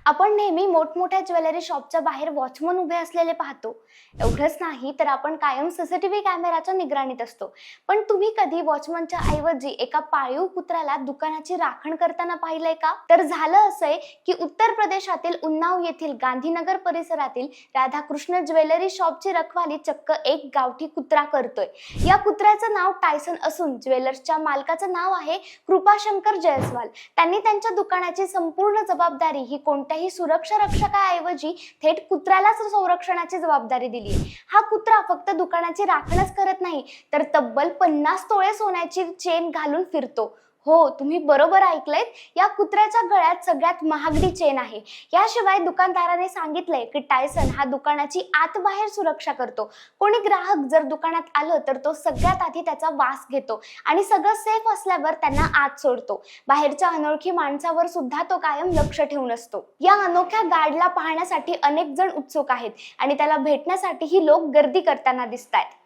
आपण नेहमी मोठमोठ्या ज्वेलरी शॉपच्या बाहेर वॉचमन उभे असलेले पाहतो. एवढंच नाही तर आपण कायम सीसीटीव्ही कॅमेराच्या निगराणीत असतो. पण तुम्ही कधी वॉचमनच्या ऐवजी एका पाळीव कुत्र्याला दुकानाची राखण करताना पाहिलंय का? तर झालं असंय की उत्तर प्रदेशातील उन्नाव येथील गांधीनगर परिसरातील राधाकृष्ण ज्वेलरी शॉपची रखवाली चक्क एक गावठी कुत्रा करतोय. या कुत्र्याचं नाव टायसन असून ज्वेलर्सच्या मालकाचं नाव आहे कृपाशंकर जयस्वाल. त्यांनी त्यांच्या दुकानाची संपूर्ण जबाबदारी ही कोणत्याही सुरक्षा रक्षकाऐवजी थेट कुत्र्यालाच संरक्षणाची जबाबदारी दिली. हा कुत्रा फक्त दुकानाची राखणच करत नाही तर तब्बल 50 तोळे सोन्याची चेन घालून फिरतो. हो, तुम्ही बरोबर ऐकलंयत. या कुत्र्याच्या गळ्यात सगळ्यात महागडी चेन आहे. याशिवाय दुकानदाराने सांगितलंय की टायसन हा दुकानाची आत बाहेर सुरक्षा करतो. कोणी ग्राहक जर दुकानात आलं तर तो सगळ्यात आधी त्याचा वास घेतो आणि सगळं सेफ असल्यावर त्यांना आत सोडतो. बाहेरच्या अनोळखी माणसावर सुद्धा तो कायम लक्ष ठेवून असतो. या अनोख्या गार्डला पाहण्यासाठी अनेक जण उत्सुक आहेत आणि त्याला भेटण्यासाठीही लोक गर्दी करताना दिसतायत.